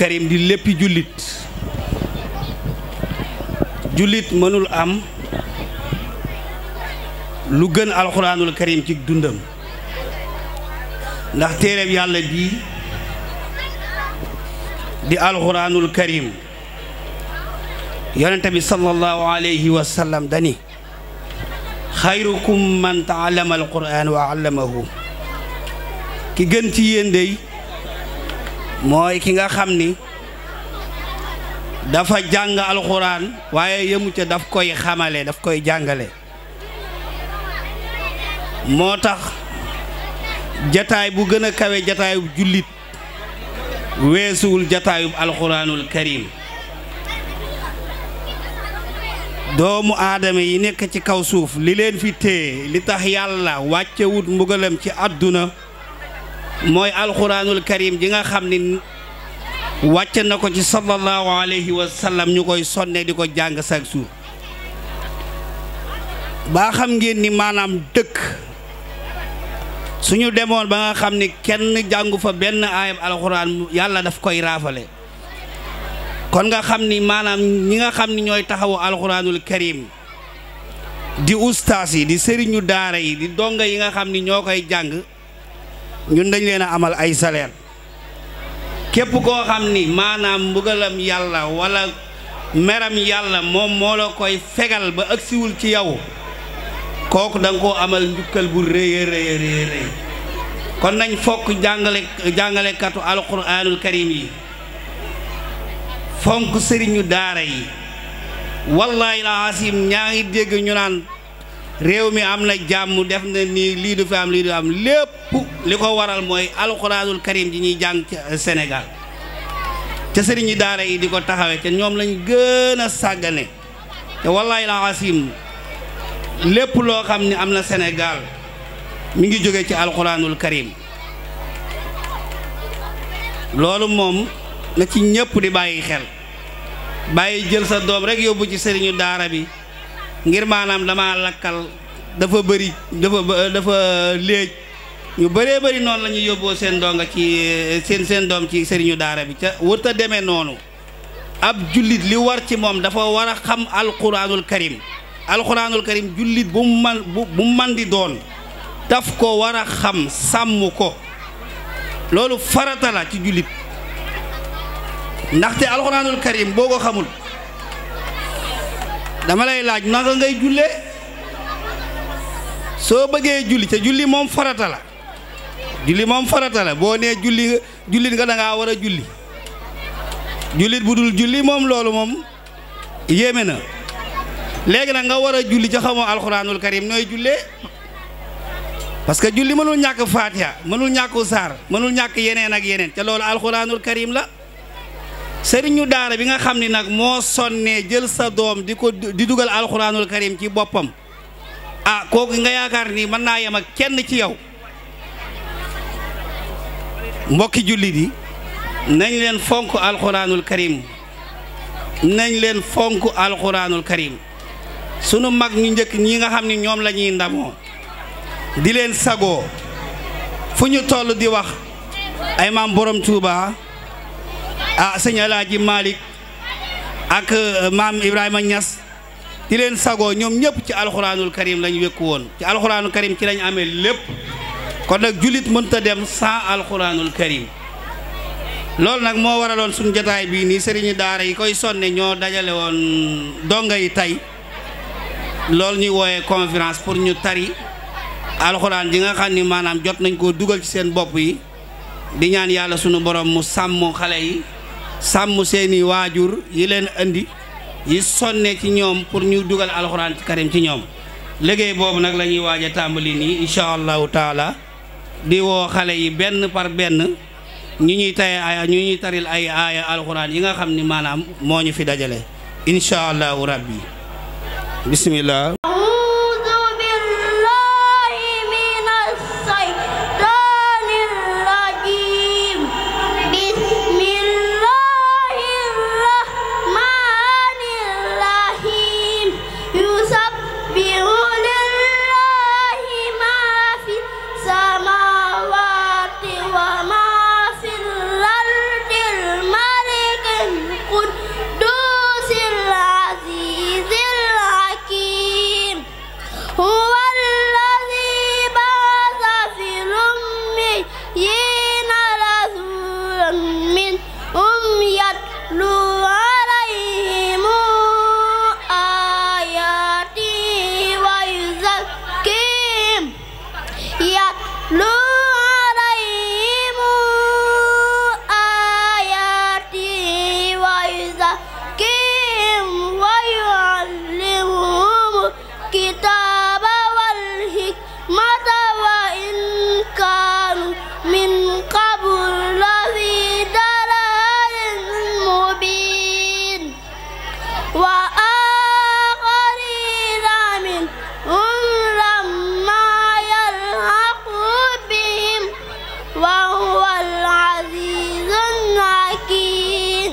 karim di léppi jullit jullit mënul am lu gën alxuraanul karim ci dundam ndax téereb yàlla bii di alxuraanul karim yonente bi sallallahu alayhi wa sallam dani xayrukum man taallama alquran wa allamahu ki gën ci yéen dey mooy ki nga xam ni dafa jàng alxuraan waaye yëmu ca daf koy xamale daf koy jàngale moo tax jataay bu gën a kawe jataayub jullit weesuwul jataayub alxuraanul karim doomu aadama yi nekk ci kaw suuf li leen fi téye li tax yàlla wàccewut mbugalam ci àdduna mooy alxuraanul karim ji nga xam ni wàcce na ko ci sallallahu alayhi wa sallam ñu koy sonne di ko jàng chaque jour baa xam ngeen ni maanaam dëkk suñu demoon ba nga xam ni kenn jàngu fa benn aayam alxuraan yàlla daf koy raafale kon nga xam ni maanaam ñi nga xam ni ñooy taxawu alxuraanul karim di ustaas yi di sëriñu daara yi di donga yi nga xam ni ñoo koy jàng ñun dañ leen a amal ay salaire képp koo xam ni maanaam mbugalam yàlla wala meram yàlla moom moo la koy fegal ba agsiwul ci yow kooku da nga koo amal njukkal bu rëy rëy kon nañ fokk jàngalekatu alxuraanul karim yi fonk sëriñu daara yi wallahi la asim ñaa ngi dégg ñu naan réew mi am na jàmm def na nii lii du fi am lii du am lépp li ko waral mooy alxuraanul karim ji ñuy jàng ci Sénégal ca sëriñu daara yi di ko taxawe te ñoom lañ gën a sàggane te wallahi la asim lépp loo xam ne am na Sénégal mi ngi jóge ci alxuraanul karim loolu moom na ci ñëpp di bàyyi xel bàyyi jël sa doom rek yóbbu ci sëriñu daara bi ngir maanaam dama lakkal dafa bëri dafa léej ñu bëree bëri noonu la ñuy yóbboo seen donga ci seen doom ci sëriñu daara bi ca wërta a demee noonu ab jullit li war ci moom dafa war a xam alxuraanul karim jullit bu mu man di doon daf ko war a xam sàmm ko loolu farata la ci jullit ndaxte alxuraanul karim boo ko xamul dama lay laaj naka ngay jullee soo bëggee julli te julli moom farata la boo nee jullit nga da ngaa war a julli jullit bu dul julli moom loolu moom yéeme na léegi nag nga war a julli ca xamoo alxuraanul karim nooy jullee parce que julli mënul ñàkk faatiha mënul ñàkk saar mënul ñàkk yeneen ak yeneen te loolu alxuraanul karim la sëriñu daara bi nga xam ni nag moo sonnee jël sa doom di dugal alxuraanul karim ci boppam kooku nga yaakaar ni mën naa yem ak kenn ci yow mbokki jullit yi nañ leen fonk alxuraanul karim sunu mag ñu njëkk ñi nga xam ni ñoom la ñuy ndamoo di leen sagoo fu ñu toll di wax ay maam borom Tuuba sëñ Alaaji Malick ak maam Ibrahima Niass di leen sagoo ñoom ñëpp ci alxuraanul karim lañ wékku woon ci alxuraanul karim ci lañ amee lépp kon nag jullit mënta dem sans alxuraanul karim loolu nag moo waraloon suñu jotaay bii nii sëriñu daara yi koy sonne ñoo dajale woon donga yi tey loolu ñuy wooyee conférence pour ñu tari alxuraan ji nga xam ni maanaam jot nañ koo dugal ci seen bopp yi di ñaan yàlla sunu borom mu sàmm xale yi sàmm seeni waajur yi leen indi yi sonne ci ñoom pour ñu dugal alxuraan ci karim ci ñoom liggéey boobu nag la ñuy waaj a tàmbali nii incha allahu taala di woo xale yi benn par benn ñu ñuy taril ay aaya alxuraan yi nga xam ni maanaam moo ñu fi dajale incha allahu rabbi bismillah السماوات وما في الأرض الملك وهو العزيز الحكيم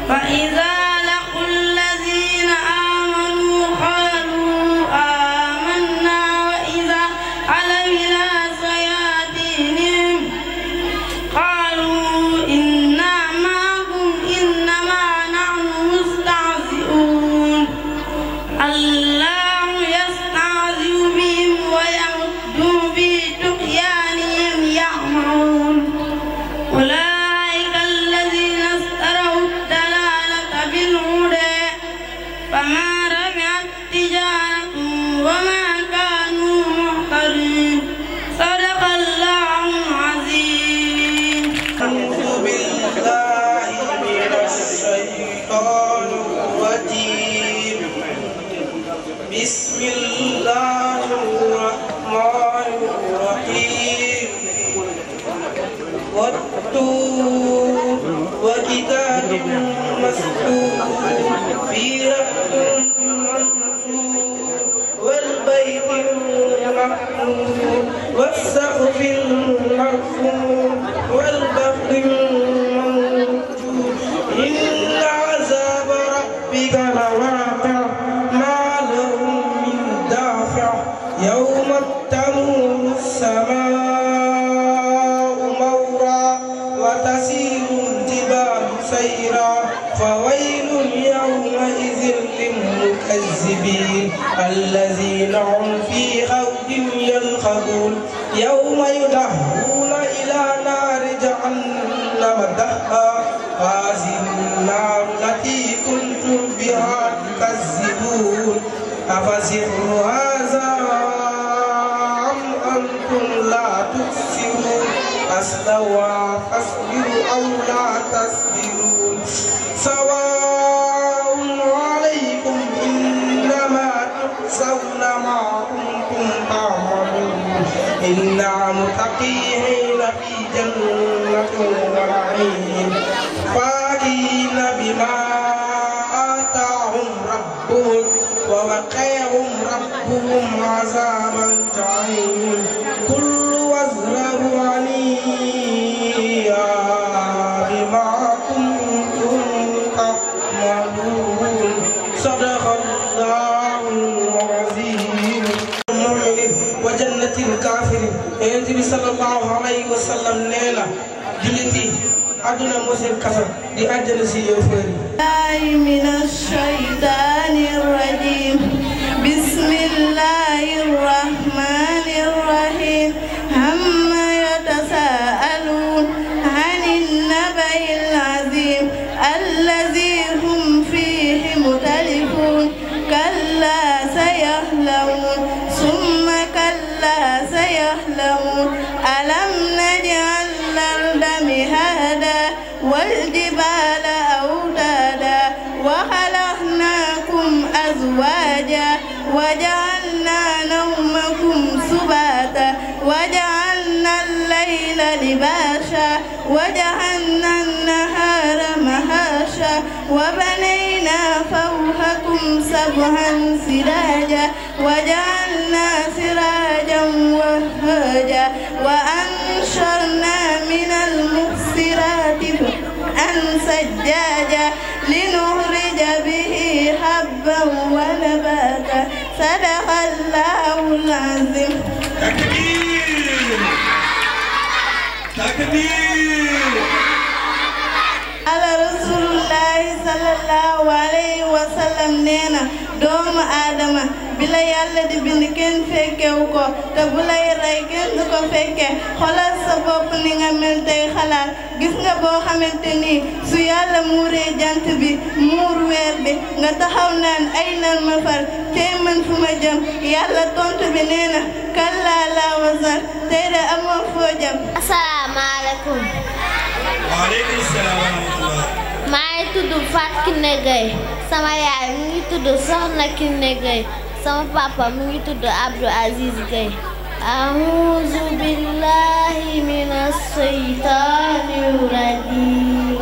فإذا لقوا الذين آمنوا قالوا آمنا وإذا خلوا إلى شياطينهم قالوا إنا معكم إنما نحن مستهزئون الله يستهزئ بهم ويمدهم في طغيانهم يعمهون أولئك الذين اشتروا الضلالة بالهدى فما ربحت تجارتهم وما كانوا مهتدين صدق الله العظيم. أعوذ بالله من الشيطان الرجيم. بسم الله الرحمن الرحيم. والطور وكتاب مسطور في رق منشور والبيت المعمور والسقف المرفوع والبحر الموجود إن عذاب ربك لواقع ما له من دافع يوم تمور السماء مورا وتسير الجبال سيرا فويل يومئذ للمكذبين الذين هم في خوض يلعبون يوم يدعون إلى نار جهنم دحا هذه النار التي كنتم بها تكذبون أفسحر هذا أم أنتم لا تبصرون أستوى فاصبروا أو لا تصبرون سواء عليكم إنما تجزون ما كنتم تعملون إن المتقين في جنة ونعيم فاكهين بما آتاهم ربهم ووقاهم ربهم عذاب الجحيم كلوا واشربوا هنيئا بما كنتم تعملون صدق الله العظيم. المؤمنين وجنة الكافرين النبي صلى الله عليه وسلم نينا جلتي أدنى مسير كفر دي أجل سيوفري من الشيطان الرجيم بسم الله الرحمن الرحيم هم يتساءلون عن النبأ العظيم الذي هم فيه مختلفون كلا سيعلمون ثم كلا سيعلمون ألم نجعل الأرض مهادا والجبال أوتادا وخلقناكم أزواجا وجعلنا نومكم سباتا وجعلنا الليل لباسا وجعلنا النهار معاشا وبنينا فوقكم سبعا سراجا وجعلنا سراجا وهاجا وأنشرنا من المبصرات سجاجا لنخرج به حبا ونباتا صدق الله العظيم. تكبير تكبير. ala rasulullahi sallallahu alayhi wa sallam nee na doomu aadama bi la yàlla di bind kenn fekkewu ko te bu lay rey kenn du ko fekke xoolal sa bopp ni nga mel tey xalaat gis nga boo xamante ni su yàlla muuree jant bi muur weer bi nga taxaw naan ay nan ma far tey man fu ma jëm yàlla tontu bi nee na kallaa laa wazar tey de amoo foo jëm. asalaamaaleykum. waaleykum salaam wa rahmatulah. maa ngi tudd Fatou Kiné Gueye sama yaay mu ngi tudd Soxna Kiné Gueye sama papa mu ngi tudd Abdou Aziz Gueye. A'uuzu billahi minash shaytaanir rajiim.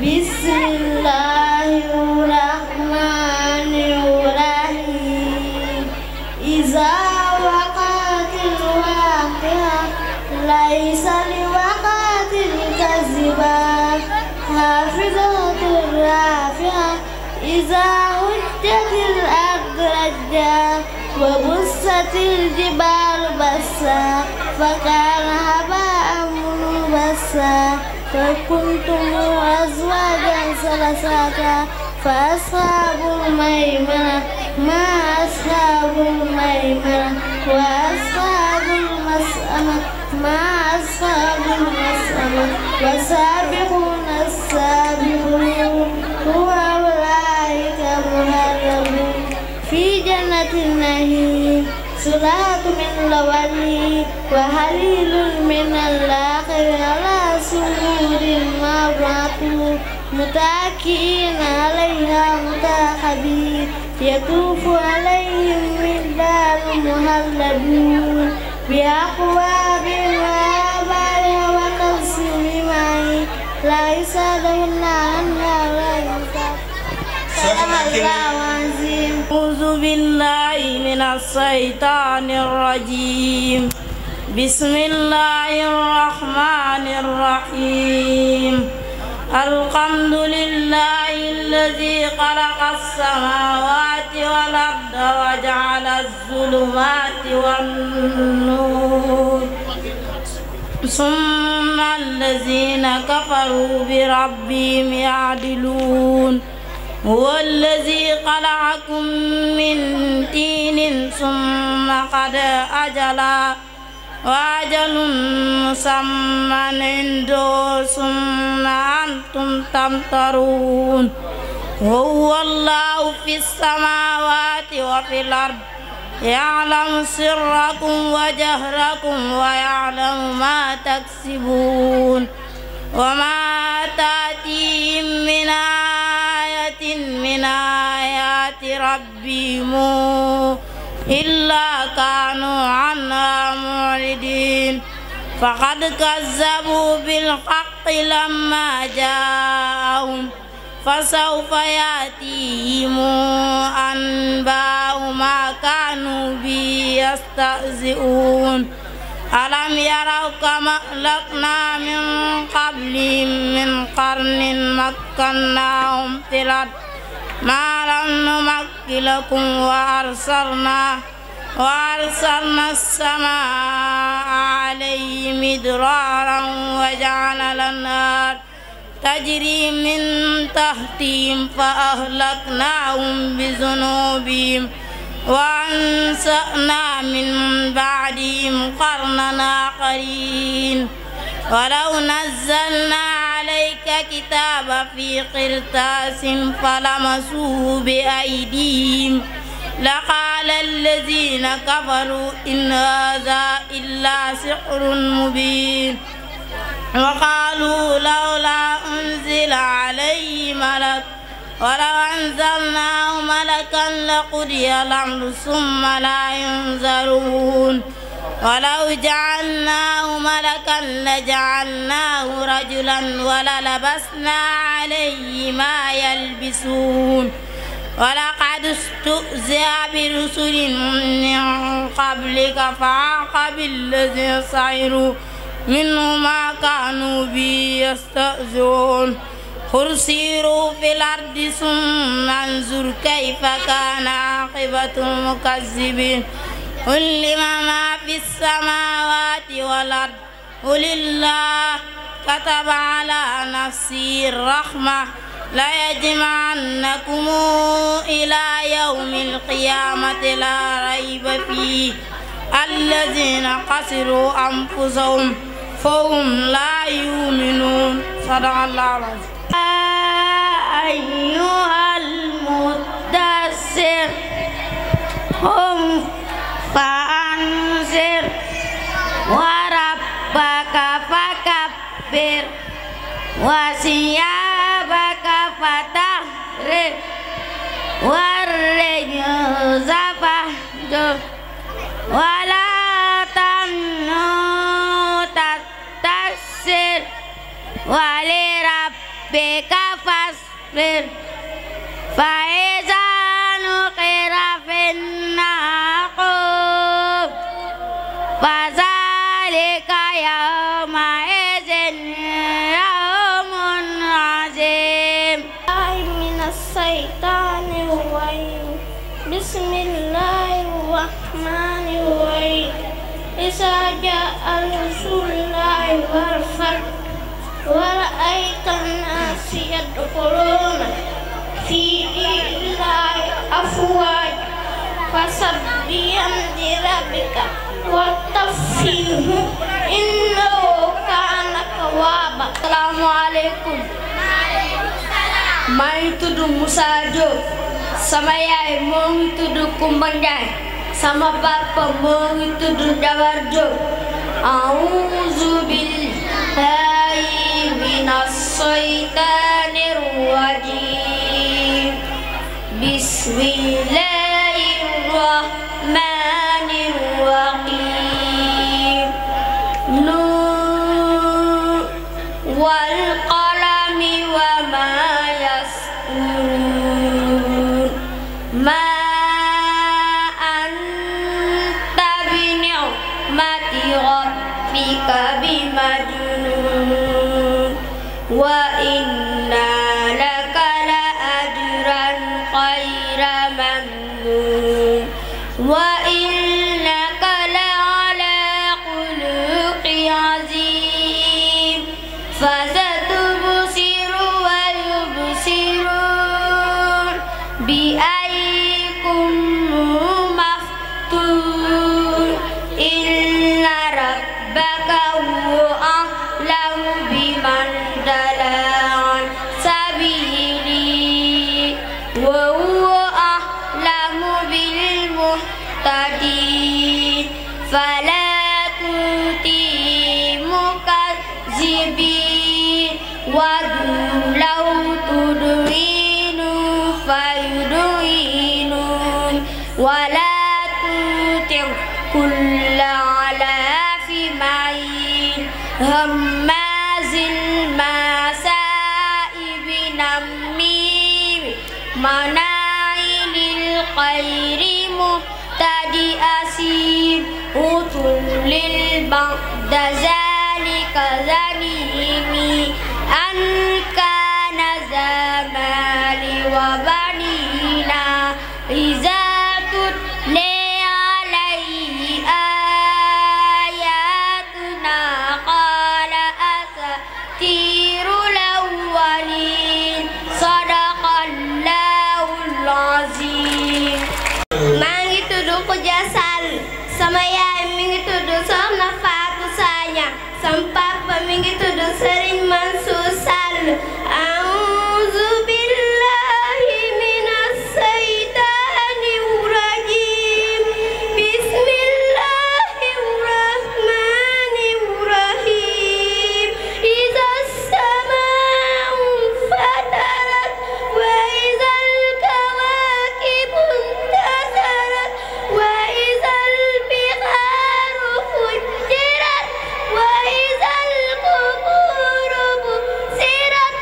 Bismillahir rahmanir rahiim. Izaa waqa'atil waaqi'a laysa liwaqa'atiha kaazibah. حافظة الرعاية وإذا هجت الأرض رجا وبست الجبال بسا فكان هباء منبثا فكنتم أزواجا ثلاثة فأصحاب الميمنة ما أصحاب الميمنة وأصحاب المشأمة ما أصحاب المشأمة والسابقون السابقون هم أولئك المقربون في جنة النعيم سلالة من الأولين وحليل من الآخرين على سرور موضونة متكئين عليها متقابلين يطوف عليهم ولدان مخلدون بأكواب وأباريق وكأس من معين لا يسألون عنها ولا ينزفون صدق الله العظيم. أعوذ بالله من الشيطان الرجيم. بسم الله الرحمن الرحيم. الحمد لله الذي خلق السماوات والأرض وجعل الظلمات والنور ثم الذين كفروا بربهم يعدلون هو الذي خلقكم من طين ثم قضى أجلا وأجل مسمى عنده ثم أنتم تمترون هو الله في السماوات وفي الأرض يعلم سركم وجهركم ويعلم ما تكسبون وما تأتيهم من آية من آيات ربهم إلا كانوا عنها معرضين فقد كذبوا بالحق لما جاءهم فسوف يأتيهم أنباء ما كانوا به يستهزئون ألم يروا كما أهلكنا من قبلهم من قرن مكناهم في الأرض ما لم نمكن لكم وأرسلنا السماء عليهم مدرارا وجعلنا الأنهار تجري من تحتهم فأهلكناهم بذنوبهم وأنشأنا من بعدهم قرنا آخرين ولو نزلنا عليك كتابا في قرطاس فلمسوه بأيديهم لقال الذين كفروا إن هذا إلا سحر مبين وقالوا لولا أنزل عليه ملك ولو أنزلناه ملكا لقضي الأمر ثم لا ينظرون ولو جعلناه ملكا لجعلناه رجلا وللبسنا عليه ما يلبسون ولقد استهزئ برسل من قبلك فعاقب الذين سخروا منهم ما كانوا به يستهزئون قل سيروا في الأرض ثم انظر كيف كان عاقبة المكذبين قل لمن ما في السماوات والأرض قل الله كتب على نفسه الرحمة ليجمعنكم إلى يوم القيامة لا ريب فيه الذين خسروا أنفسهم فهم لا يؤمنون صدق الله العظيم. أيها المدثر قم فأنذر وربك فكبر وثيابك فطهر والرجز فاهجر ولا تمنن تستكثر ولربك فاصبر فإذا نقر في الناقور فذلك يومئذ يوم عظيم. من الشيطان الرجيم بسم الله الرحمن الرحيم إذا جاء نصر الله والفتح ورأيت الناس يدخلون في دين الله أفواجا فسبح بحمد ربك واستغفره إنه كان توابا. Asalaamaaleykum. maa ngi tudd Moussa Diop. sama yaay moo ngi tudd Kumba Ndiaye. sama papa moo ngi tudd Jawar Diop. A'uuzu billaahi minas shaytaanir rajiim. Bismillahir rahmanir rahim. Nun wal qalami wa ma yas'urun. Ma anta bi ni'mati rabbika bimajnun. Wa inna laka la ajran khayra mamnun. Wa innaka la ala khuluqin azim. Fasatubsiru wa yubsirun bi ayyikum maftun. Inna rabbaka huwa a'lamu biman dalla an sabili wa huwa a'lamu bil muhtadin. Fala tuti mukazzibin wadu law tudhinu fayudhinun wala tuti kulla alafin mahin hammazin masa'ibin namim mana'ilil khairi muhtadi asim utullil ba'da zalika zanimi an kana zamali wa banina iza tutla alayhi ayatuna qala asatirul awwalin. Sadaqallahul azim. maa ngi tudd Khoudia Sall. sama yaay mi ngi tudd Soxna Fatou Sagna. sama papa mi ngi tudd Serigne Mansour Sall. A'uuzu billahi minas shaytaanir rajiim. Bismillahir rahmanir rahiim. Izas samaa'u fatarat wa izal kawaakibu intasarat wa izal bihaaru fujjirat wa izal quburu busirat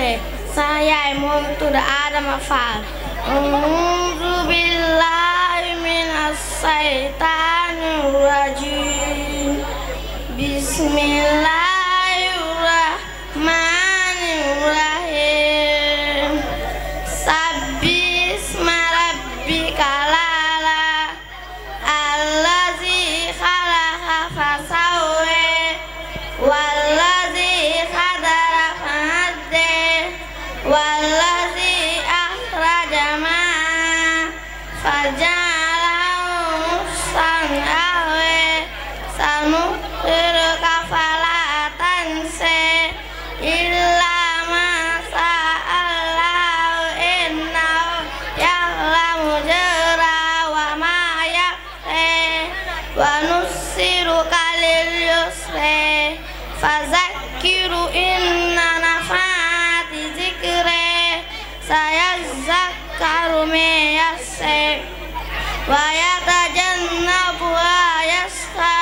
Touré sama yaay moo ngi tudd Adama Fall. A'uuzu billaahi minas saytaanir rajiim. Bismillahirrahmanirrahim. Sabbisma rabbikal a'laa allazi khalaqa fasawwa wallazi qadara fahadda wallazi akhraja ma'an faja'alahu san'ahu sanuqri'uka falaa tansaa illa ma sa'allahu innahu ya'lamu jahra wa ma yakhfaa wa nussiruka lil yusra fazakkiru inna nafa'ati zikra sayazakkaru man yakhsha wa yatajannabuha yasqa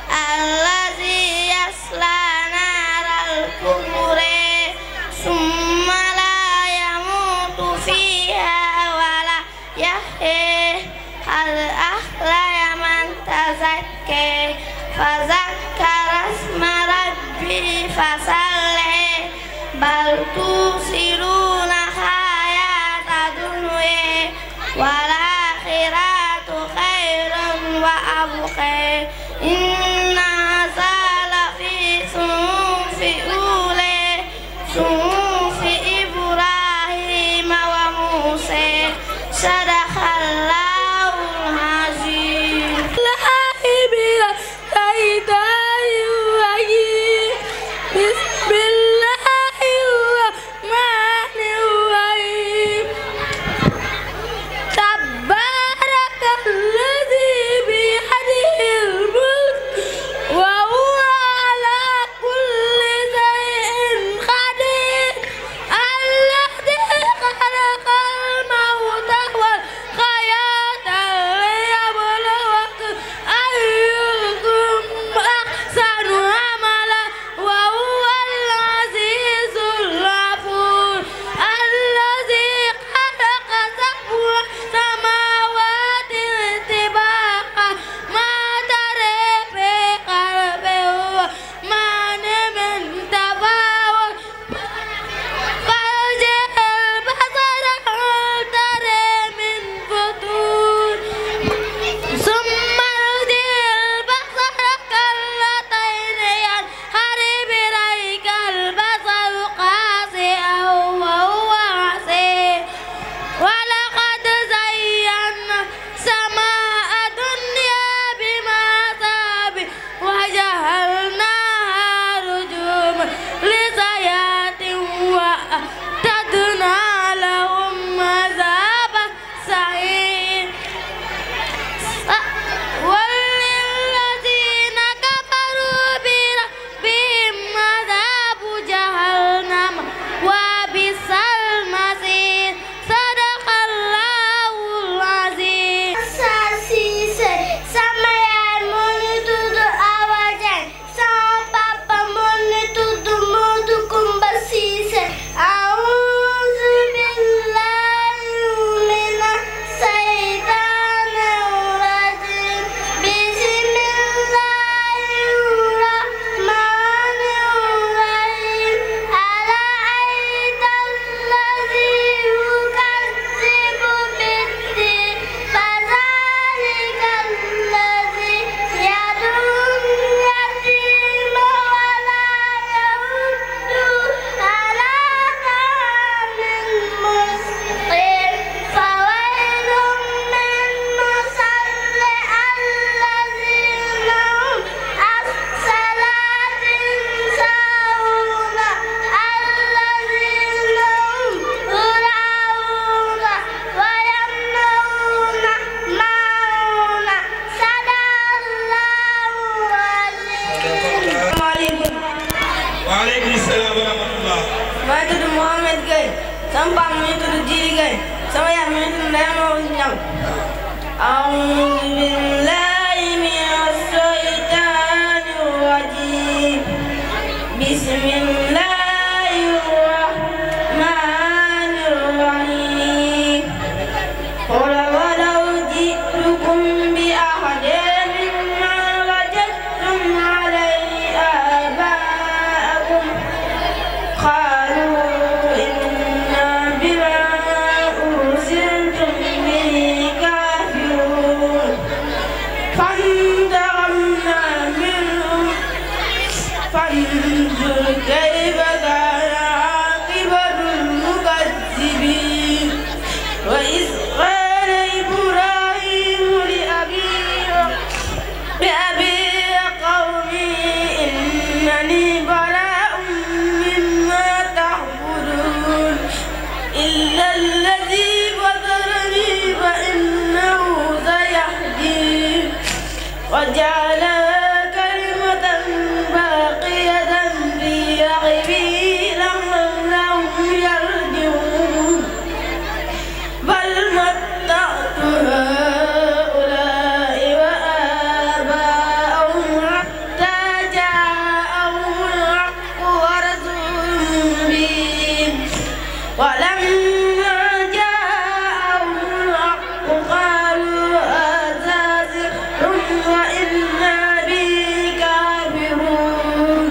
allazi yasla naral kubra summa la yamutu fiha wa la yahya hal aflaha man tazakka fazakkara isma rabbihi fasalla bal tusiruna hayata dunya wal akhiratu khairun wa abqa inna hadza lafi suhufi ula suhufi Ibrahim wa Musa sadaqallahul azim. Bismillahirrahmanirrahim. Tabarakalladzi biyadihil mulk wa huwa ala kulli shay'in qadir alladzi khalaqal mauta wal hayata liyabluwakum ayyukum ahsanu amala wa huwal azizul ghafur alladzi khalaqa sab'a samawati tibaqa ma tara fi khalqihi ma min tafawut farji'il basara hal tara min futur summa rji'il basara karratayni yanqalib ilaykal basaru khasi'an wa huwa hasir wa laqad zayyana samaa'a dunya bimasaabih wa ja'alnaha rujuman lisayatin wa a'tadna lahum 'adhaban sa'ir walillazina kafaru birabbihim 'adhabu jahannam wa bisal masir sadaqallahul azim. Sasise sama yaay moo ngi tudd Awa Dieng sama papa moo ngi tudd Modou Kumba Cissé. A'uuzu billahi minas saytaanir rajiim. Bismillahirrahmanirrahim. Ara'aytal ladzi yukazzibu bid-din fadhalikal ladzi yad'ul yatima wa la yahuddu ala ta'amil miskin fawailun lil musallin allazina hum as-salatin sahuna allazina hum yura'una wa yamna'una ma'una sadaqallahu azim. Assalamualaikum. Waalaikumsalam warahmatullah. maa ngi tudd Mohamed Gueye sama papa mi ngi tudd Djili Gueye sama yaay mi ngi tudd Ndeye Maodo Niang. A'uuzu billahi minas shaytaanir rajiim. Bismillahirrahmanirrahim. إلا الذي فطرني فإنه سيهدين وجعلها كلمة باقية في عقبه لعلهم يرجعون بل متعت هؤلاء وآباءهم حتى جاءهم الحق ورسول مبين ولما جاءهم الحق قالوا هذا سحر وإنا به كافرون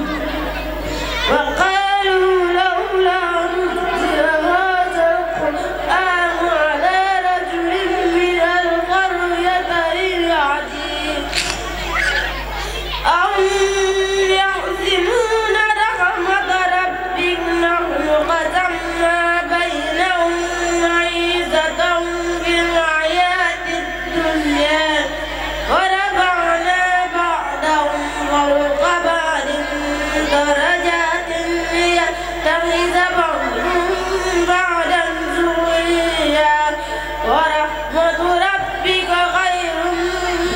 وقالوا لولا نزل هذا القرآن على رجل من القريتين عظيم أم يحسبون رحمة ربك نحن قسمنا بينهم معيشتهم في الحياة الدنيا ورفعنا بعضهم فوق بعض درجات ليتخذ بعضهم بعضا سخريا ورحمة ربك خير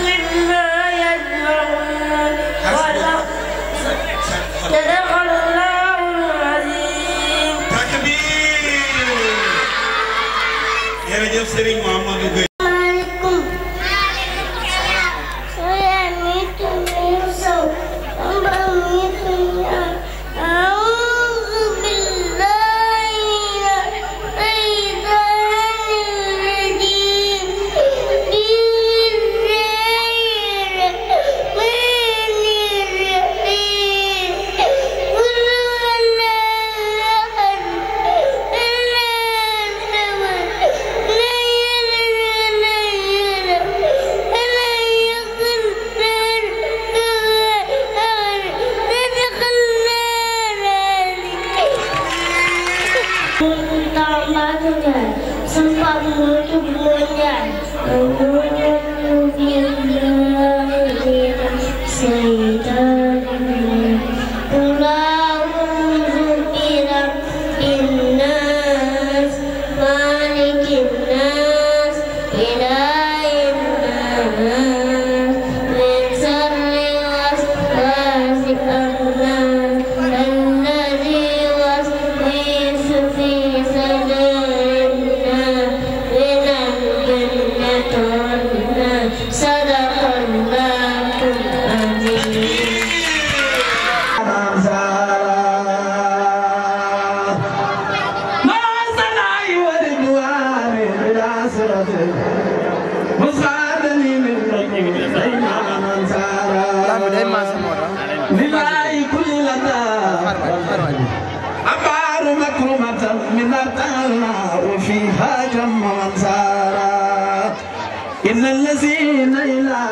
مما يجمعون صدق الله العظيم. takbir jërëjëf Serigne Mouhamadou Gueye sempat menutup mulia إن الذين إلى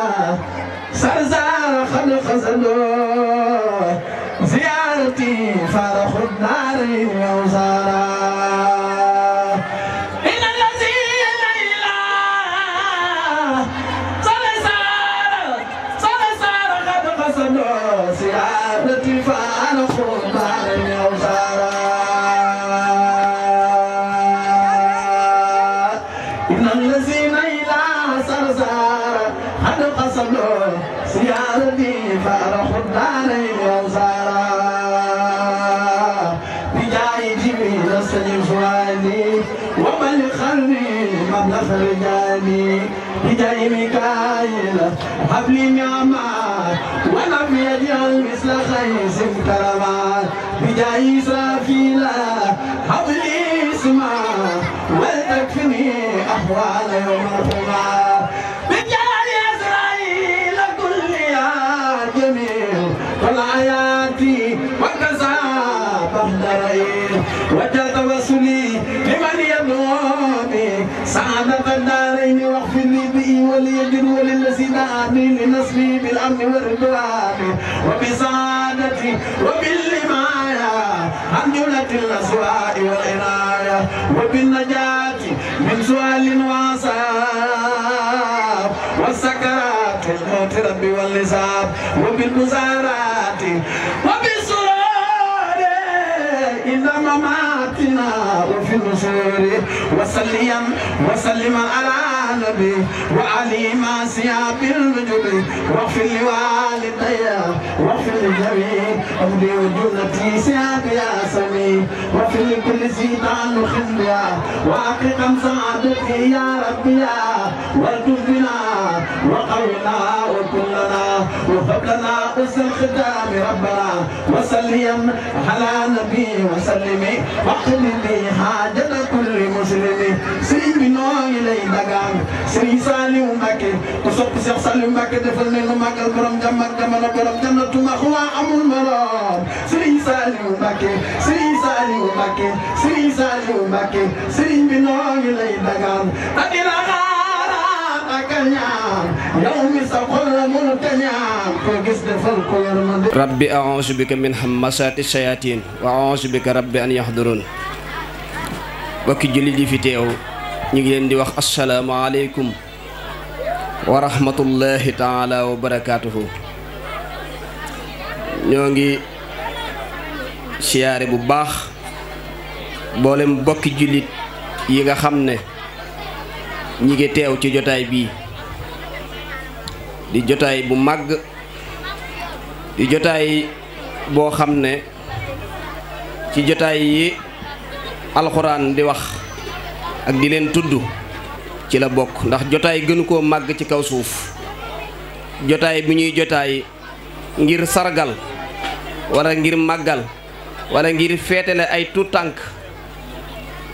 سرزار خلق زلوا زيارتي فرح الدار يوزارا إن الذين إلى سرزار خلق زلوا زيارتي فرح الدار يوزارا إن الذين إلى سرزار خلق زلوا زيارتي فرح الدار يوزارا بجاي جبريل سيفواني ومن خلني مبلغ رجالي بجاي ميكائيل هب لي نعمات ولم يجعل مثل خيس كرمات بجاي إسرافيل هب لي اسماء ولتكفني أحوال يوم القيامة بجاي إسرائيل كل يا جميل والآياتي وكذا بحضرين وجد وصلي لمن يدعوني سعادة الدارين واغفر لي بي وليجر وللذين آمنوا لنصري بالأمن والرضوان وبسعادتي وباللماية عن جملة الأسواء والعناية وبالنجاة من سؤال وعذاب والسكرات الموت ربي والنساب وبالمزارات وبالسرور إن مماتنا وفي النصر سوري وسلم وسلم على نبي وعلي ما سياب الوجود واغفر لوالدي واغفر لجميع أمري وجنتي سياب يا سميع واغفر لكل زيدان وخزيا وأقم سعادتي يا ربي يا والتف بنا وقونا وكلنا وهب لنا حسن الختام ربنا وسلم على نبي وسلم واقض لي حاجة كل مسلم سري بنو إلي دغام سري سالم مكي تصب شيخ سالم مكي دفل نينو ماغال borom jam ak jamono borom jannatu maxwa amul morom sëriñ Saliou Mbacké sëriñ Saliou Mbacké sëriñ Saliou Mbacké sëriñ bi noo ngi lay dagaan adina xaaraat ak ñaan yow mi sa xol mënu te ñaan ko gis defal ko yërmande rabbi a'uuzu bika min hammasati shayatin wa a'uuzu bika rabbi an yahdurun bokki jullit yi fi teew ñu ngi leen di wax assalaamu aleykum wa rahmatullahi taala wa barakaatuhu ñoo ngi siyaare bu baax mboolem bokki jullit yi nga xam ne ñi ngi teew ci jotaay bii di jotaay bu màgg di jotaay boo xam ne ci jotaay yi alxuraan di wax ak di leen tudd ci la bokk ndax jotaay gënu koo màgg ci kaw suuf jotaay bu ñuy jotaay ngir sargal wala ngir màggal wala ngir feetale ay tuut tànk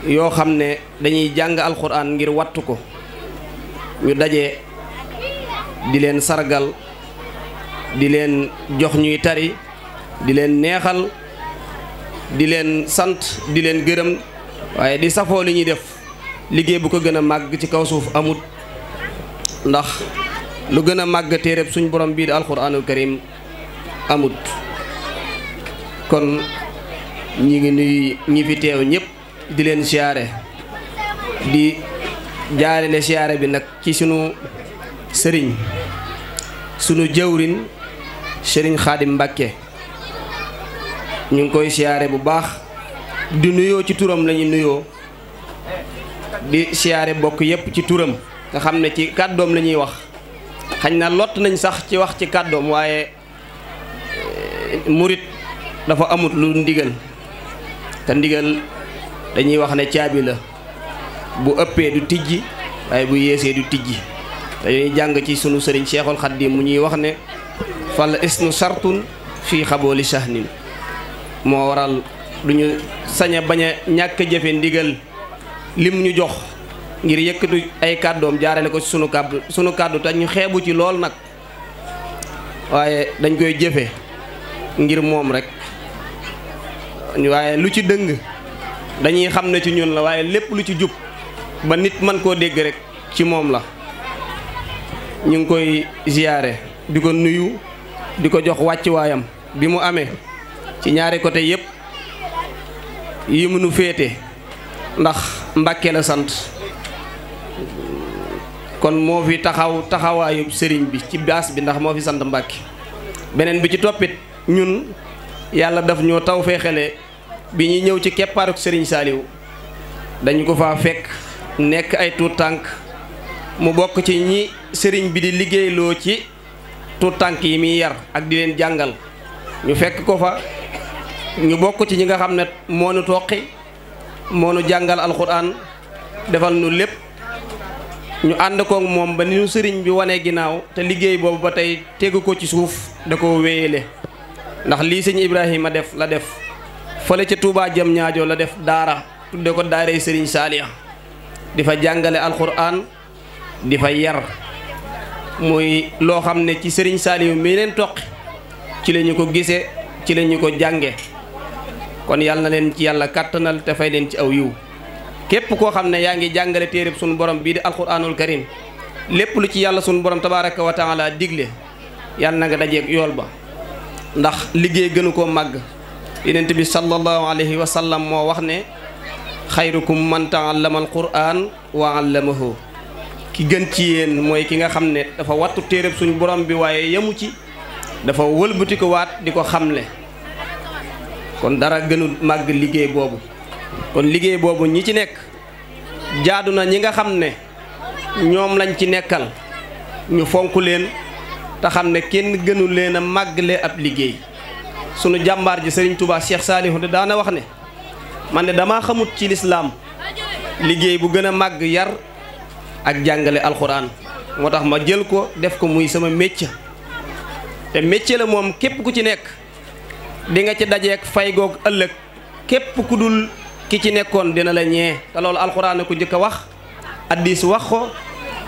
yoo xam ne dañuy jàng alxuraan ngir wattu ko ñu daje di leen sargal di leen jox ñuy tari di leen neexal di leen sant di leen gërëm waaye di safoo li ñuy def liggéey bu ko gën a màgg ci kaw suuf amut ndax lu gën a màgg téereb suñ borom bii di alxuraanul karim amut kon ñi ngi nuyu ñi fi teew ñëpp di leen siyaare di jaarale siyaare bi nag ci sunu sëriñ sunu jëwrin sëriñ Xaadim Mbàkke ñu ngi koy siyaare bu baax di nuyoo ci turam lañuy nuyoo di siyaare bokk yépp ci turam nga xam ne ci kàddoom la ñuy wax xañ na lott nañ sax ci wax ci kàddoom waaye murit dafa amut lu ndigal te ndigal dañuy wax ne caabi la bu ëppee du tijji waaye bu yéesee du tijji dañuy jàng ci sunu sëriñ Cheikhul Khadim mu ñuy wax ne fal isnu sartun fii xabooli sahnin moo waral du ñu sañ a bañ a ñàkk jëfe ndigal lim ñu jox ngir yëkkatu ay kàddoom jaarale ko ci sunu kàddu te ñu xeebu ci lool nag waaye dañ koy jëfe ngir moom rek waaye lu ci dëng dañuy xam ne ci ñun la waaye lépp lu ci jub ba nit mën koo dégg rek ci moom la ñu ngi koy ziyaare di ko nuyu di ko jox wàccuwaayam bi mu amee ci ñaari côté yépp yi mënu féete ndax Mbàkke la sant kon moo fi taxawaayu sëriñ bi ci baas bi ndax moo fi sant Mbàkke beneen bi ci toppit ñun yàlla daf ñoo taw fee xele bi ñuy ñëw ci keppaaruk sëriñ Saaliw dañu ko fa fekk nekk ay tuut tànk mu bokk ci ñi sëriñ bi di liggéeyloo ci tuut tànk yi muy yar ak di leen jàngal ñu fekk ko fa ñu bokk ci ñi nga xam ne moo nu toqi moo nu jàngal alxuraan defal nu lépp ñu ànd koog moom ba ni ñu sëriñ bi wane ginnaaw te liggéey boobu ba tey tegu ko ci suuf da ko wéyale ndax lii sëñ Ibrahima def la def fële ca Touba jëm ñaajo la def daara tudde ko daaray sëriñ Saaliya di fa jàngale alxuraan di fa yar muy loo xam ne ci sëriñ Saaliya mi leen toqi ci la ñu ko gisee ci la ñu ko jànge kon yàlla na leen ci yàlla kàttanal te fay leen ci aw yiw képp koo xam ne yaa ngi jàngale téereb sunu borom bii di alquranul karim lépp lu ci yàlla sunu borom tabaraka wa taala digle yàlla na nga dajeeg yool ba ndax liggéey gënu koo màgg yonent bi sallallahu alayhi wa sallam moo wax ne xayrukum man taallama alquran wa allamahu ki gën ci yéen mooy ki nga xam ne dafa wattu téereb suñu borom bi waaye yemu ci dafa wëlbati ko waat di ko xamle kon dara gënul màgg liggéey boobu kon liggéey boobu ñi ci nekk jaadu na ñi nga xam ne ñoom lañ ci nekkal ñu fonk leen te xam ne kenn gënu leen a màggale ab liggéey. sunu jàmbaar ji Serigne Touba Cheikh Saliou de daana wax ne man de damaa xamut ci lislaam liggéey bu gën a màgg yar ak jàngale alxuraan moo tax ma jël ko def ko muy sama métier. te métier la moom képp ku ci nekk di nga ci dajeek fay goog ëllëg képp ku dul ki ci nekkoon dina la ñee te loolu alxuraan ko njëkk a wax hadiis wax ko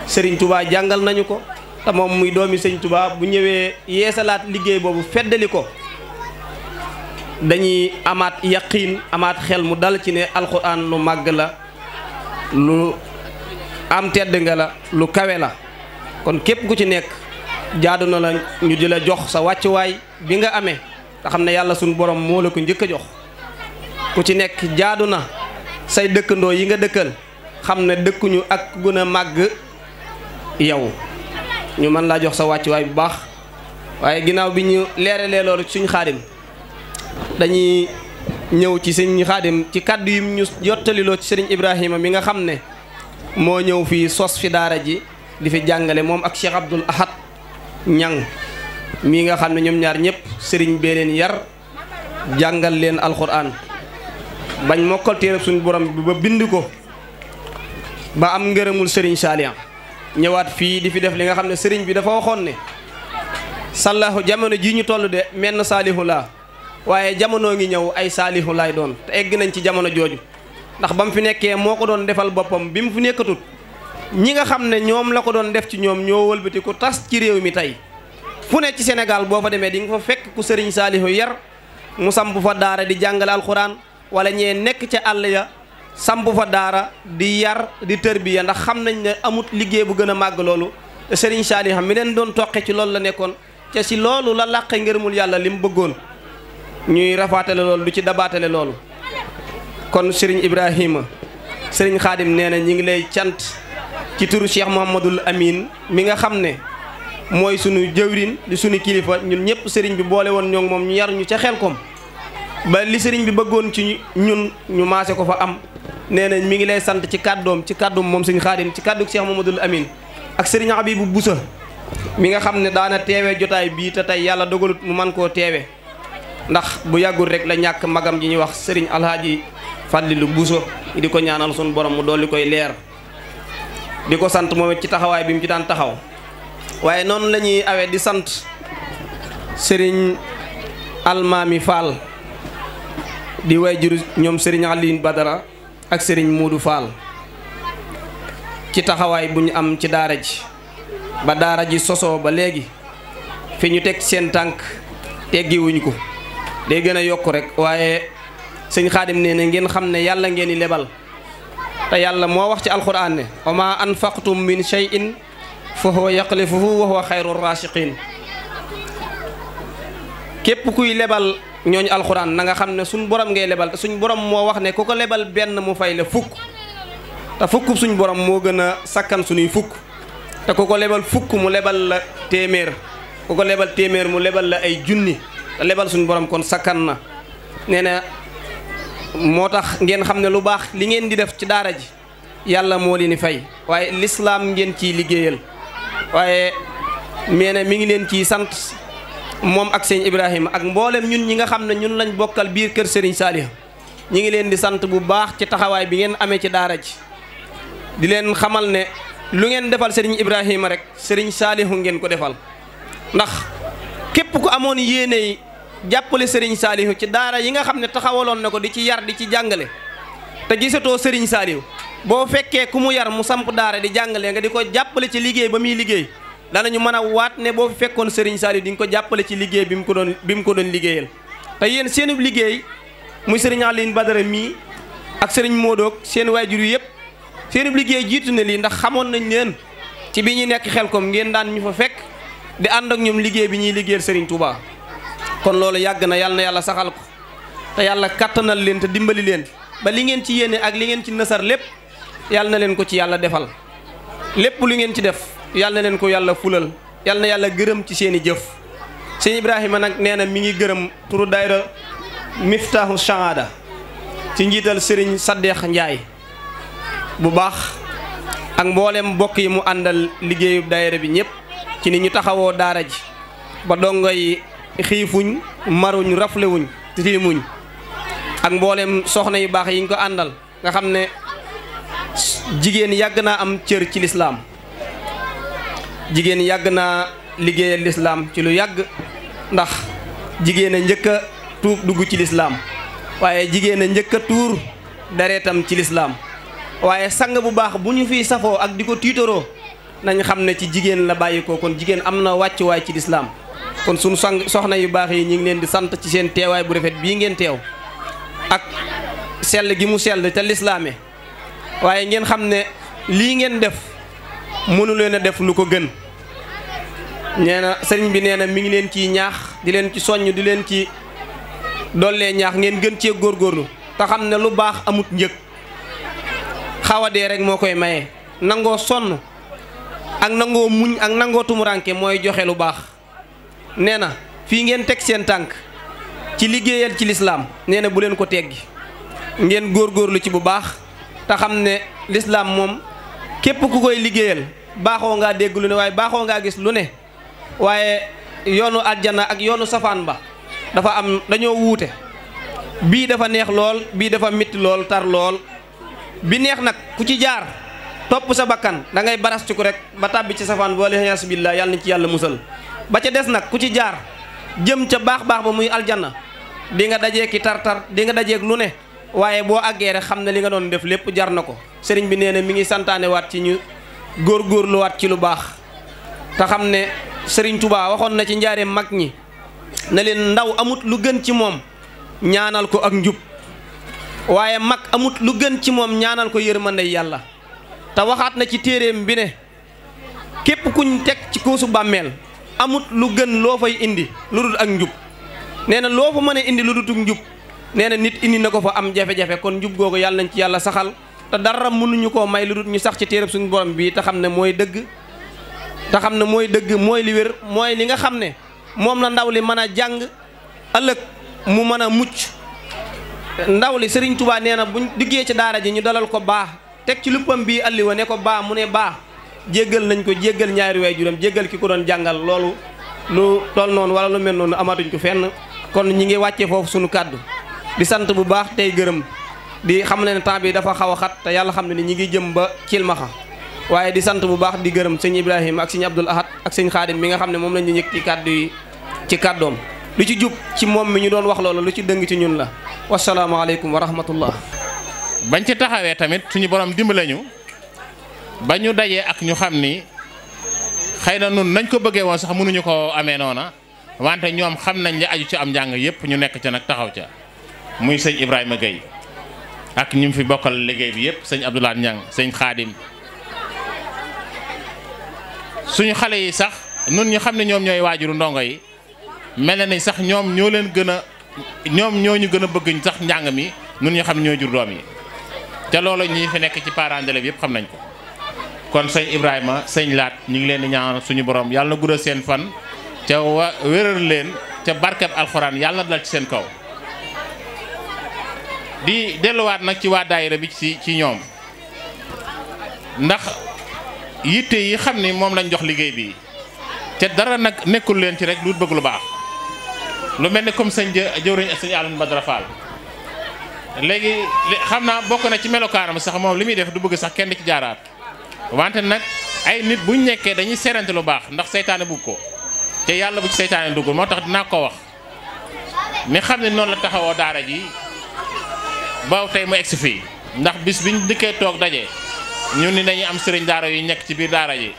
Serigne Touba jàngal nañu ko te moom muy doomi Serigne Touba bu ñëwee yeesalaat liggéey boobu feddali ko dañuy amaat yaqiin amaat xel mu dal ci ne alxuraan lu màgg la lu am tedd nga la lu kawe la kon képp ku ci nekk jaadu na la ñu di la jox sa wàccuwaay bi nga amee te xam ne yàlla suñu borom moo la ko njëkk a jox ku ci nekk jaadu na say dëkkandoo yi nga dëkkal xam ne dëkkuñu ak gën a màgg yow ñu mën laa jox sa wàccuwaay bu baax. waaye ginnaaw bi ñu leeralee loolu suñu xaadim dañuy ñëw ci sëñ xaadim ci kàddu yi ñu jottaliloo ci sëriñ Ibrahima mi nga xam ne moo ñëw fii sos fi daara ji di fi jàngale moom ak Cheikh Abdoul Ahad Ñang mii nga xam ne ñoom ñaar ñëpp sëriñ bee leen yar jàngal leen alxuraan bañ mokkal téereb suñu borom bi ba bind ko ba am ngërëmul sëriñ Saliou ñëwaat fii di fi def li nga xam ne sëriñ bi dafa waxoon ne sallahu jamono ji ñu toll de menn saalihu laa waaye jamono ngi ñëw ay saalihu laay doon te egg nañ ci jamono jooju ndax ba mu fi nekkee moo ko doon defal boppam bi mu fi nekkatut ñi nga xam ne ñoom la ko doon def ci ñoom ñoo wëlbati ku tas ci réew mi tey fu ne ci Sénégal boo fa demee di nga fa fekk ku sëriñ saalihu yar mu samp fa daara di jàngale alxuraan wala ñee nekk ca àll ya samp fa daara di yar di tërbiya ndax xam nañ ne amut liggéey bu gën a màgg loolu te sëriñ saalihu mi leen doon toqe ci loolu la nekkoon ca si loolu la làqe ngërëmul yàlla li mu bëggoon ñuy rafaatale loolu du ci dabaatale loolu kon sëriñ Ibrahima sëriñ Xaadim nee na ñi ngi lay cant ci turu Cheikh Mouhamadul Amin mi nga xam ne mooy sunu jëwrin di sunu kilifa ñun ñëpp sëriñ bi boole woon ñoo moom ñu yar ñu ca Xelkom ba li sëriñ bi bëggoon ci ñun ñu maase ko fa am nee na mi ngi lay sant ci kàddoom moom sëriñ Xaadim ci kàddu Cheikh Mouhamadul Amin ak sëriñ Abibu Busa mi nga xam ne daana teewe jotaay bii te tey yàlla dogalut mu man koo teewe ndax bu yàggul rek la ñàkk magam ji ñuy wax sëriñ Alhaaji Fàllilu Buso di ko ñaanal sunu borom mu dolli koy leer di ko sant moom it ci taxawaay bi mu ci daan taxaw waaye noonu la ñuy awee di sant sëriñ Almaami Fall di wayjuru ñoom sëriñ Aliin Badara ak sëriñ Muudu Fall ci taxawaay bu ñu am ci daara ji ba daara ji sosoo ba léegi fi ñu teg seen tànk teggiwuñ ko day gën a yokku rek waaye sëñ Xaadim nee na ngeen xam ne yàlla ngeen di lebal te yàlla moo wax ci alxuraan ne wa ma anfaqtum min shay'in fa huwa yaxlifuhu wa huwa xayru raasiqiin képp kuy lebal ñooñu alxuraan na nga xam ne suñ borom ngay lebal te suñ borom moo wax ne ku ko lebal benn mu fay la fukk te fukk suñ borom moo gën a sakkan suñuy fukk te ku ko lebal fukk mu lebal la téeméer ku ko lebal téeméer mu lebal la ay junni te lebal suñu borom kon sakkan na nee na moo tax ngeen xam ne lu baax li ngeen di def ci daara ji yàlla moo leen di fay waaye lislaam ngeen ciy liggéeyal waaye nee na mi ngi leen ciy sant moom ak sëñ Ibrahima ak mboolem ñun ñi nga xam ne ñun lañ bokkal biir kër Serigne Saliou ñi ngi leen di sant bu baax ci taxawaay bi ngeen amee ci daara ji di leen xamal ne lu ngeen defal Serigne Ibrahima rek Serigne Saliou ngeen ko defal ndax képp ku amoon yéene jàppale Serigne Saliou ci daara yi nga xam ne taxawaloon na ko di ci yar di ci jàngale te gisatoo Serigne Saliou boo fekkee ku mu yar mu samp daara di jàngale nga di ko jàppale ci liggéey ba muy liggéey danañu mën a waat ne boo fekkoon Serigne Saliou di nga ko jàppale ci liggéey bi mu ko doon liggéeyal te yéen seenub liggéey muy Serigne Aline Badara mii ak Serigne Modou seen waajur yi yëpp seenub liggéey jiitu na lii ndax xamoon nañ leen ci bi ñuy nekk Xelkom ngeen daan ñu fa fekk di ànd ak ñoom liggéey bi ñuy liggéeyal Serigne Touba kon loolu yàgg na yàlla saxal ko te yàlla kattanal leen te dimbali leen ba li ngeen ci yéene ak li ngeen ci nësar lépp yàlla na leen ko ci yàlla defal lépp lu ngeen ci def yàlla na leen ko yàlla fulal yàlla na yàlla gërëm ci seeni jëf sëñ Ibrahima nag nee na mi ngi gërëm turu daayira Miftaahu Shahada ci njiital sëriñ Saddeex Njaay bu baax ak mboolem mbokk yi mu àndal liggéeyu daayira bi ñëpp ci ni ñu taxawoo daara ji ba dongo yi xiifuñ maruñ raflewuñ tilimuñ ak mboolem soxna yu baax yi ñu ko àndal nga xam ne jigéen yàgg naa am cër ci lislaam jigéen yàgg naa liggéeyal lislaam ci lu yàgg ndax jigéen a njëkk a tuub dugg ci lislaam waaye jigéen a njëkk a tuur deretam ci lislaam waaye sang bu baax bu ñu fiy safoo ak di ko tiitaroo nañ xam ne ci jigéen la bàyyi ko kon jigéen am na wàccuwaay ci lislaam kon sunu soxna yu baax yi ñu ngi leen di sant ci seen teewaay bu rafet bii ngeen teew ak sell gi mu sell te lislaame waaye ngeen xam ne lii ngeen def mënu leen a def lu ko gën nee na sëriñ bi nee na mi ngi leen ciy ñaax di leen ci soññ di leen ci dollee ñaax ngeen gën cee góorgóorlu te xam ne lu baax amut njëg xawadee rek moo koy maye nangoo sonn ak nangoo muñ ak nangoo tumuranke mooy joxe lu baax nee na fii ngeen teg seen tànk ci liggéeyal ci lislaam nee na bu leen ko teggi ngeen góorgóorlu ci bu baax te xam ne lislaam moom képp ku koy liggéeyal baaxoo ngaa dégg lu ne waaye baaxoo ngaa gis lu ne waaye yoonu àjjana ak yoonu safaan ba dafa am dañoo wuute bii dafa neex lool bii dafa mitti lool tar lool bi neex nag ku ci jaar topp sa bakkan da ngay baras ci ko rek ba tàbbi ci safaan ba wala billah yàlla na ci yàlla musal ba ca des nag ku ci jaar jëm ca baax ba muy aljanna di nga dajee ki tar-tar di nga dajeek lu ne waaye boo àggee rek xam ne li nga doon def lépp jar na ko sëriñ bi nee na mi ngi santaane waat ci ñu góorgóorluwaat ci lu baax te xam ne sëriñ Touba waxoon na ci njaareem mag ñi na leen ndaw amut lu gën ci moom ñaanal ko ak njub waaye mag amut lu gën ci moom ñaanal ko yërmande yàlla te waxaat na ci téeréem bi ne képp kuñ teg ci koosu bàmmeel amut lu gën loo fay indi lu dul ak njub nee na loo fa mën a indi lu dutug njub nee na nit indi na ko fa am jafe-jafe kon njub googu yàlla nañ ci yàlla saxal te dara mënuñu koo may lu dul ñu sax ci téereb suñu borom bii te xam ne mooy dëgg te xam ne mooy dëgg mooy li wér mooy li nga xam ne moom la ndaw li mën a jàng ëllëg mu mën a mucc ndaw li Sëriñ Tuubaa nee na buñ diggee ci daara ji ñu dalal ko baax teg ci luppam bii alliwa ne ko baax mu ne baax jéggal nañ ko jéggal ñaari waajuram jéggal ki ko doon jàngal loolu lu toll noonu wala lu mel noonu amatuñ ko fenn kon ñi ngi wàccee foofu sunu kàddu di sant bu baax tey gërëm di xam ne temps bi dafa xaw a xat te yàlla xam ne ni ñi ngi jëm ba cilmaxa waaye di sant bu baax di gërëm sëñ Ibrahima ak sëñ Abdul Ahad ak sëñ Xaadim mi nga xam ne moom lañ ñu ñëkk ci kàddu yi ci kàddoom lu ci jub ci moom mi ñu doon wax loolu lu ci dëng ci ñun la wasalaamaaleykum wa rahmatullah. bañ ci taxawee tamit suñu borom dimbale ñu ba ñu dajee ak ñu xam ni xëy na nun nañ ko bëggee woon sax mënuñu ko amee noona wante ñoom xam nañ li aju ci am njàng yëpp ñu nekk ca nag taxaw ca muy sëñ Ibrahima Gueye ak ñi mu fi bokkal liggéey bi yëpp sëñ Abdoulaye Niang sëñ Xaadim suñu xale yi sax nun ñu xam ne ñoom ñooy waajuru ndongo yi mel na ni sax ñoom ñoo leen gën a ñoom ñoo ñu gën a bëgg sax njàng mi nun ñu xam ne ñooy jur doom yi te loolu ñi fi nekk ci parents d'élèves yëpp xam nañ ko kon sëñ Ibrahima sëñ Laat ñu ngi leen di ñaan suñu borom yàlla na guddal seen fan ca wéral leen ca barkeb alxuraan yàlla na dal ci seen kaw di delluwaat nag ci waa daayira bi ci ñoom ndax yitte yi xam ni moom lañ jox liggéey bi te dara nag nekkul leen ci rek lu bëgg lu baax lu mel ni comme sëñ jëwriñ sëñ Alioune Badara Fall léegi xam naa bokk na ci melokaanam sax moom li muy def du bëgg sax kenn ci jaaraat wante nag ay nit buñ nekkee dañuy serante lu baax ndax seytaane bugg ko te yàlla bu ci seytaane duggul moo tax dinaa ko wax ni xam ne noonu la taxawoo daara ji ba tey mu egsi fii ndax bis biñ dikkee toog daje ñun ni dañuy am sëriñ daara yu nekk ci biir daara ji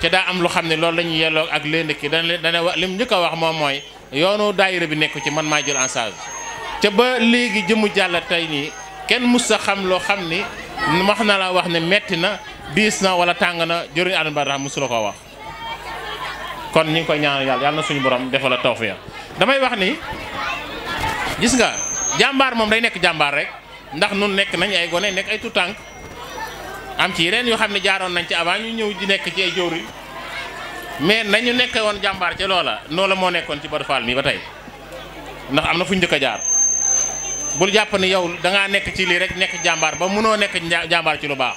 te daa am lu xam ne loolu la ñuy yelloo ak leen ki dana li mu njëkk a wax moom mooy yoonu daayira bi nekku ci man maa jël en charge te ba léegi jëmu jàll tey nii kenn mus sa xam loo xam ni wax na la wax ne metti na diis na wala tàng na jëriñ Alioune Badara musu la ko wax kon ñu ngi koy ñaanal yàlla na suñu borom defal la tawfiq damay wax ni gis nga jàmbaar moom day nekk jàmbaar rek ndax nun nekk nañ ay gone nekk ay tutànk am ci yeneen yoo xam ne jaaroon nañ ci avant ñu ñëw di nekk ci ay jóori mais nañu nekkee woon jàmbaar ca loola moo nekkoon ci Badou Fall mi ba tey ndax am na fu ñu njëkk a jaar bul jàpp ni yow da ngaa nekk ci lii rek nekk jàmbaar ba mënoo nekk jàmbaar ci lu baax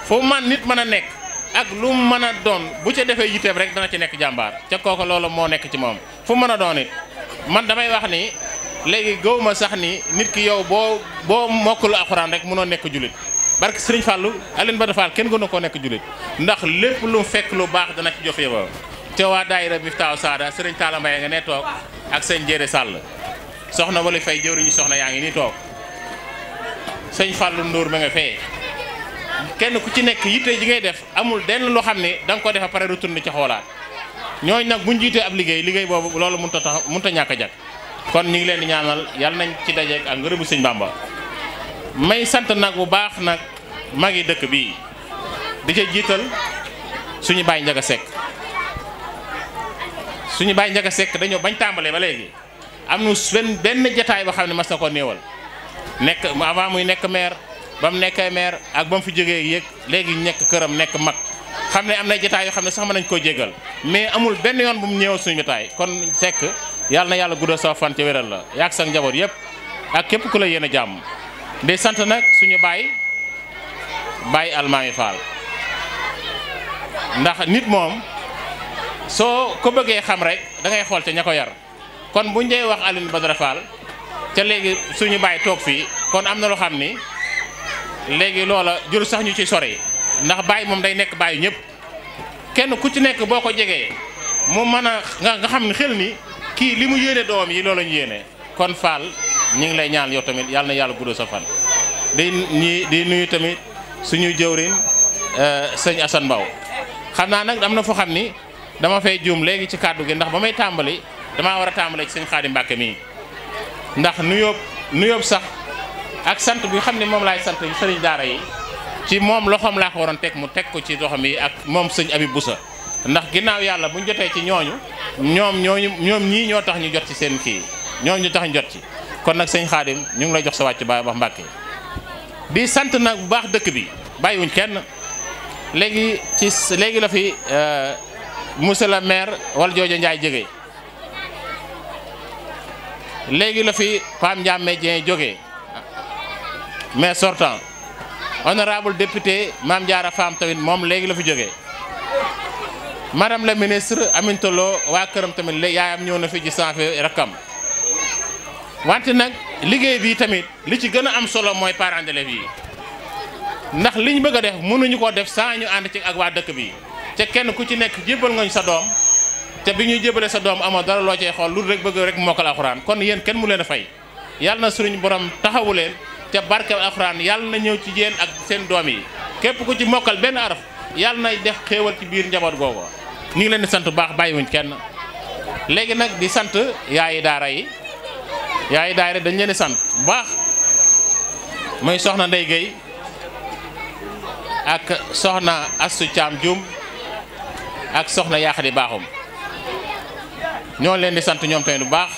foofu man nit mën a nekk ak lu mu mën a doon bu ca defee yitteem rek dana ci nekk jàmbaar ca kooku loolu moo nekk ci moom fu mën a doon it man damay wax ni léegi gëwuma sax ni nit ki yow boo mokkul alxuraan rek mënoo nekk julit barke Sëriñ Fallou Alioune Badara Fall kenn gënu koo nekk julit ndax lépp lu fekk lu baax dana ci jox yëba te waa daayira Miftaahu Saada Sëriñ Talla Mbaye nga ne toog ak sëñ Jéere Sall soxna wala fay jëwriñu soxna yaa ngi nii toog sëñ Fallou Ndour ma nga fee kenn ku ci nekk yitte ji ngay def amul denn loo xam ne da nga ko def a pare retourné ci xoolaat ñooñu nag buñ jiitee ab liggéey boobu loolu mënut a ñàkk a jag kon ñu ngi leen di ñaanal yàlla nañ ci dajeek ak ngërëmu sëñ Bamba may sant nag bu baax nag magi dëkk bii di ca jiital suñu Baay Njaga Sekk suñu Baay Njaga Sekk dañoo bañ tàmbalee ba léegi am nu benn jataay boo xam ne mas na ko néewal nekk avant muy nekk maire ba mu nekkee maire ak ba mu fi jógee yëg léegi nekk këram nekk mag xam ne am na jataay yoo xam ne sax mën nañ koo jégal mais amul benn yoon bu mu ñëwal suñu jataay kon Sekk yàlla na yàlla guddal sa fan ci wéral la yaag sa njaboot yëpp ak képp ku la yéen a jàmm di sant nag suñu baay Almaami Fall ndax nit moom soo ko bëggee xam rek da ngay xool ca ña ko yar kon buñ dee wax Alioune Badara Fall ca léegi suñu baay toog fii kon am na loo xam ni léegi loola jël sax ñu ci sori ndax baay moom day nekk baayu ñëpp kenn ku ci nekk boo ko jegee mu mën a nga xam ne xel ni kii li mu yéene doom yi loolu ñu yéene kon Fall ñu ngi lay ñaan yow tamit yàlla na yàlla guddal sa fan di nuyu tamit suñu jëwriñ sëñ Assane Mbaw xam naa nag am na foo xam ni dama fay juum léegi ci kàddu gi ndax ba may tàmbali damaa war a tàmbale ci sëñ Xaadim Mbàkke mii ndax nuyóob sax ak sant bi xam ne moom laay sant sëriñ daara yi ci moom loxoom laa ko waroon teg mu teg ko ci loxoom yi ak moom sëñ Abi Busa ndax ginnaaw yàlla buñ jotee ci ñoom ñii ñoo tax ñu jot ci seen kii ñoom ñu tax ñu jot ci kon nag sëñ Xaadim ñu ngi lay jox sa wàcc ba wax Mbàkke di sant nag bu baax dëkk bi bàyyiwuñ kenn léegi la fi monsieur le maire wala joojo Njaay jógee léegi la fi Pam Ndiame Dieng jógee maire sortant honorable député Mame Diarra Fam tamit moom léegi la fi jógee madame la ministre Aminata Lo waa këram tamit yaayam ñëw na fi ci sanfe rakkam wante nag liggéey bi tamit li ci gën a am solo mooy parents d'élèves yi ndax liñ bëgg a def mënuñu koo def sans ñu ànd ci ak waa dëkk bi te kenn ku ci nekk jébbal ngañ sa doom te bi ñuy jébbale sa doom amoo dara loo cay xool lu rek bëgg rek mokkal alxuraan kon yéen kenn mu leen a fay yàlla na suñu borom taxawu leen te barke alxuraan yàlla na ñëw ci yéen ak seen doom yi képp ku ci mokkal benn araf yàlla na def xéewal ci biir njaboot googu ñu ngi leen di sant bu baax bàyyiwuñ kenn léegi nag di sant yaayi daara yi dañ leen di sant bu baax muy soxna Ndey Gueye ak soxna Astu Caam Jum ak soxna Yaxadi Baaxum ñoo leen di sant ñoom tamit bu baax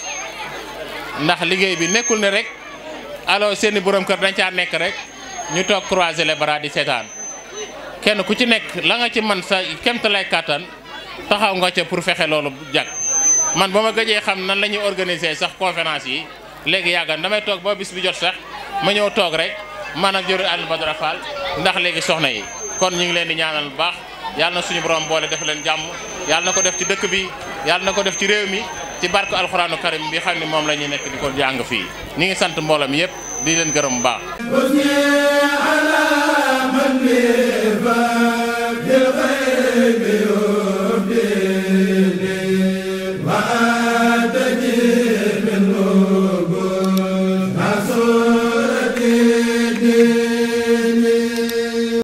ndax liggéey bi nekkul ne rek alors seeni borom kër dañ caa nekk rek ñu toog croiser les bras di seetaan kenn ku ci nekk la nga ci man sa kemtalaay kàttan taxaw nga ca pour fexe loolu jag man ba ma gëjee xam nan la ñuy organiser sax conférence yi léegi yàggan damay toog ba bis bi jot sax ma ñëw toog rek man ak jëru Alioune Badara Fall ndax léegi soxna yi kon ñu ngi leen di ñaanal bu baax yàlla na suñu borom boole def leen jàmm yàlla na ko def ci dëkk bi yàlla na ko def ci réew mi ci barke alxuraanu karim bi xam ne moom la ñuy nekk di ko jàng fii ñu ngi sant mbooloo mi yëpp di leen gërëm bu baax wa